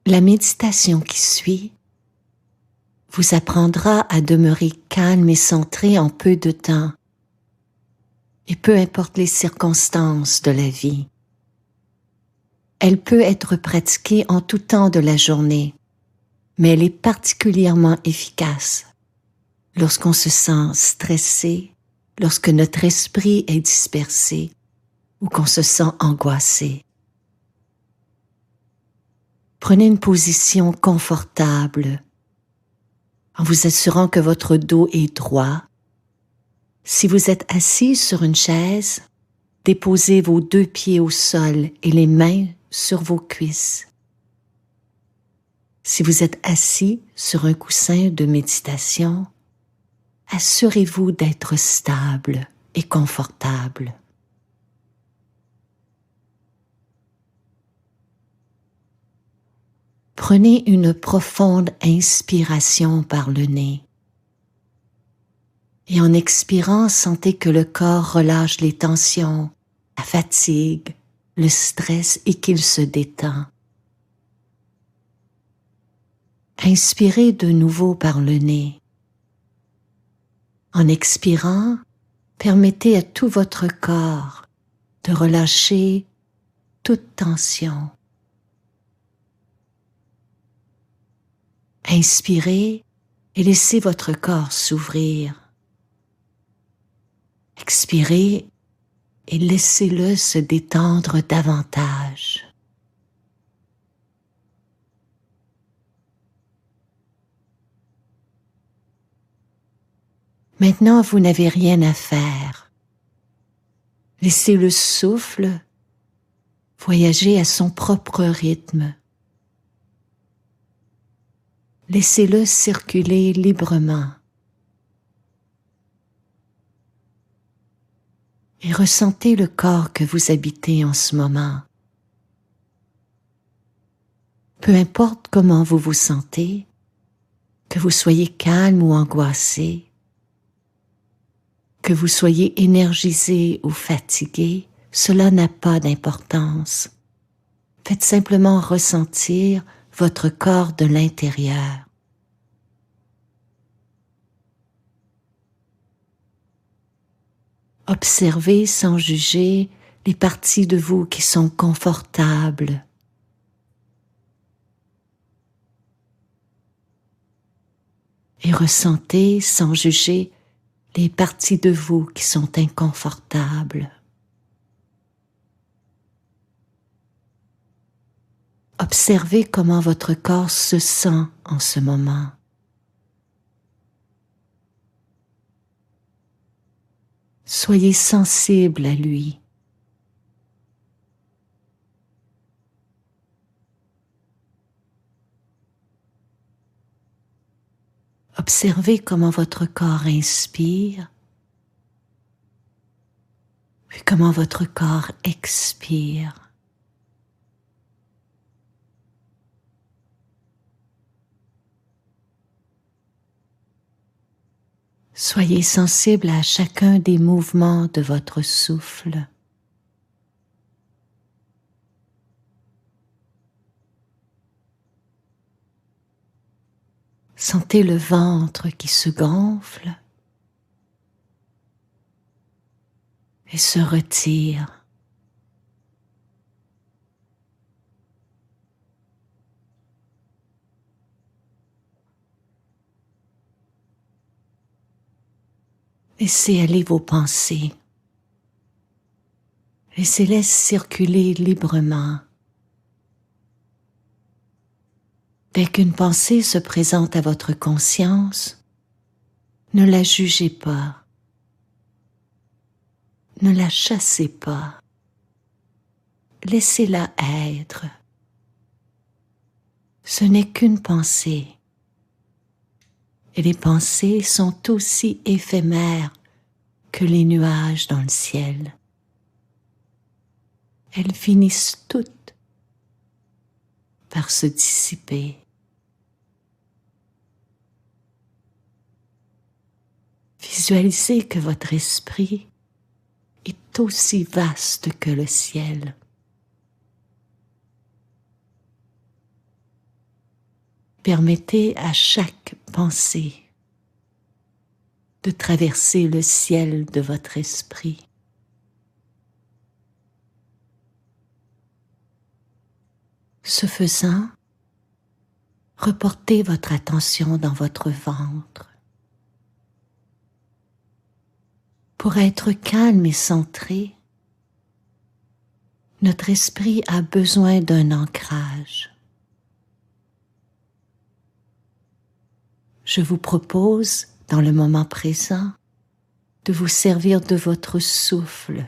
La méditation qui suit vous apprendra à demeurer calme et centré en peu de temps, et peu importe les circonstances de la vie. Elle peut être pratiquée en tout temps de la journée, mais elle est particulièrement efficace lorsqu'on se sent stressé, lorsque notre esprit est dispersé ou qu'on se sent angoissé. Prenez une position confortable en vous assurant que votre dos est droit. Si vous êtes assis sur une chaise, déposez vos 2 pieds au sol et les mains sur vos cuisses. Si vous êtes assis sur un coussin de méditation, assurez-vous d'être stable et confortable. Prenez une profonde inspiration par le nez. Et en expirant, sentez que le corps relâche les tensions, la fatigue, le stress et qu'il se détend. Inspirez de nouveau par le nez. En expirant, permettez à tout votre corps de relâcher toute tension. Inspirez et laissez votre corps s'ouvrir. Expirez et laissez-le se détendre davantage. Maintenant, vous n'avez rien à faire. Laissez le souffle voyager à son propre rythme. Laissez-le circuler librement. Et ressentez le corps que vous habitez en ce moment. Peu importe comment vous vous sentez, que vous soyez calme ou angoissé, que vous soyez énergisé ou fatigué, cela n'a pas d'importance. Faites simplement ressentir votre corps de l'intérieur. Observez sans juger les parties de vous qui sont confortables. Et ressentez sans juger les parties de vous qui sont inconfortables. Observez comment votre corps se sent en ce moment. Soyez sensible à lui. Observez comment votre corps inspire, puis comment votre corps expire. Soyez sensible à chacun des mouvements de votre souffle. Sentez le ventre qui se gonfle et se retire. Laissez aller vos pensées. Laissez-les circuler librement. Dès qu'une pensée se présente à votre conscience, ne la jugez pas. Ne la chassez pas. Laissez-la être. Ce n'est qu'une pensée. Et les pensées sont aussi éphémères que les nuages dans le ciel. Elles finissent toutes par se dissiper. Visualisez que votre esprit est aussi vaste que le ciel. Permettez à chaque pensée de traverser le ciel de votre esprit. Ce faisant, reportez votre attention dans votre ventre. Pour être calme et centré, notre esprit a besoin d'un ancrage. Je vous propose, dans le moment présent, de vous servir de votre souffle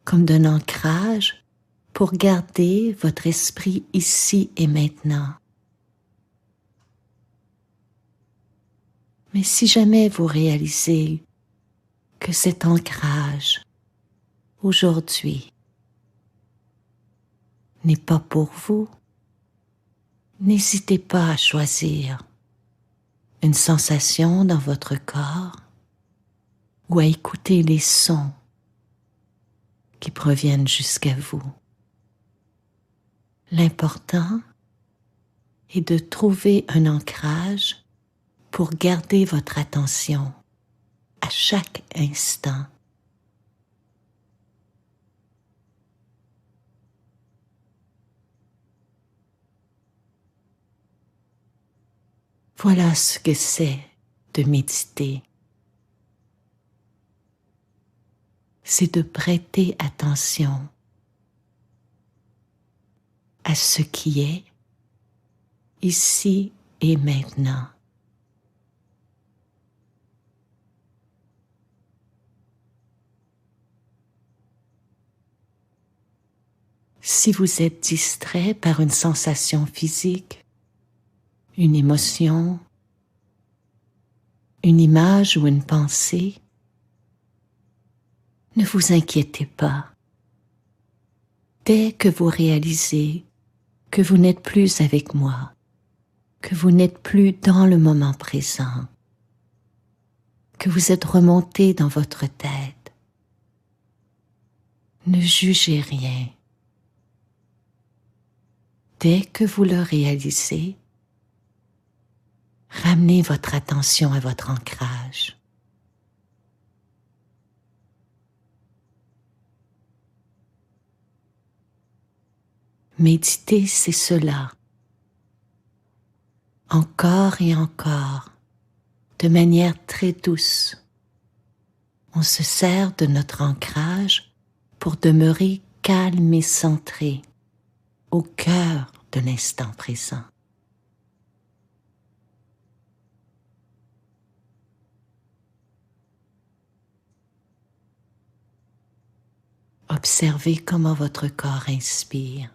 comme d'un ancrage pour garder votre esprit ici et maintenant. Mais si jamais vous réalisez que cet ancrage, aujourd'hui, n'est pas pour vous, n'hésitez pas à choisir une sensation dans votre corps ou à écouter les sons qui proviennent jusqu'à vous. L'important est de trouver un ancrage pour garder votre attention à chaque instant. Voilà ce que c'est de méditer. C'est de prêter attention à ce qui est ici et maintenant. Si vous êtes distrait par une sensation physique, une émotion, une image ou une pensée, ne vous inquiétez pas. Dès que vous réalisez que vous n'êtes plus avec moi, que vous n'êtes plus dans le moment présent, que vous êtes remonté dans votre tête, ne jugez rien. Dès que vous le réalisez, ramenez votre attention à votre ancrage. Méditer, c'est cela. Encore et encore, de manière très douce, on se sert de notre ancrage pour demeurer calme et centré au cœur de l'instant présent. Observez comment votre corps inspire.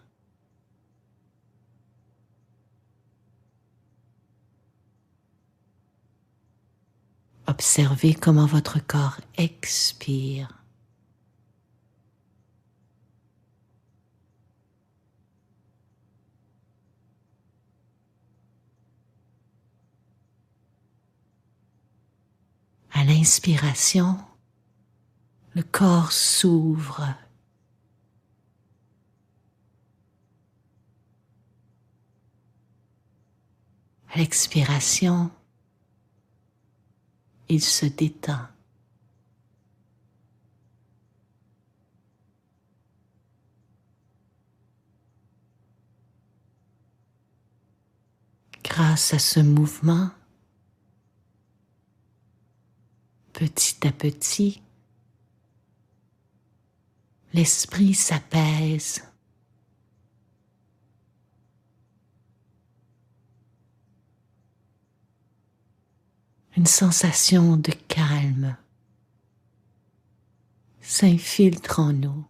Observez comment votre corps expire. À l'inspiration, le corps s'ouvre. À l'expiration, il se détend. Grâce à ce mouvement, petit à petit, l'esprit s'apaise. Une sensation de calme s'infiltre en nous,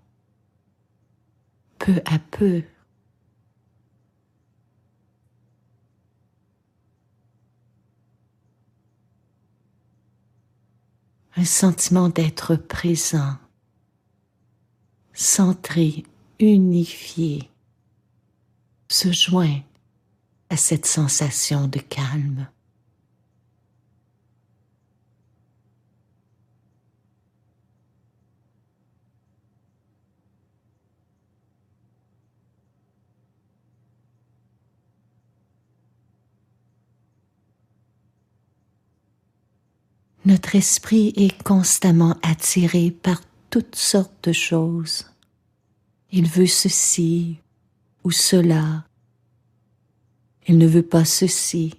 peu à peu. Un sentiment d'être présent, centré, unifié, se joint à cette sensation de calme. Notre esprit est constamment attiré par toutes sortes de choses. Il veut ceci ou cela. Il ne veut pas ceci,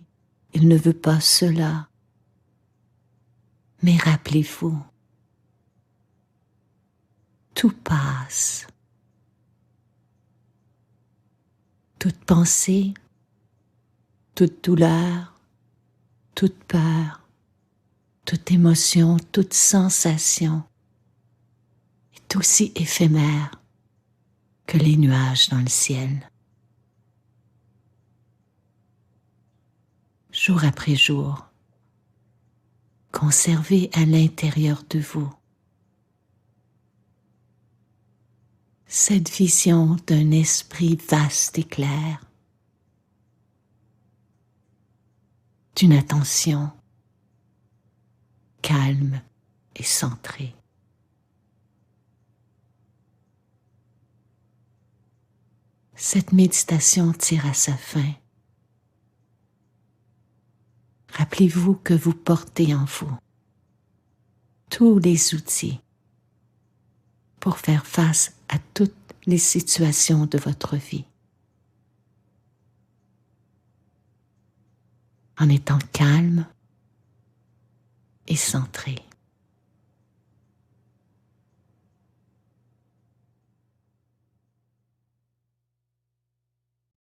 il ne veut pas cela. Mais rappelez-vous, tout passe. Toute pensée, toute douleur, toute peur, toute émotion, toute sensation est aussi éphémère que les nuages dans le ciel. Jour après jour, conservez à l'intérieur de vous cette vision d'un esprit vaste et clair, d'une attention calme et centrée. Cette méditation tire à sa fin. Rappelez-vous que vous portez en vous tous les outils pour faire face à toutes les situations de votre vie. En étant calme et centré.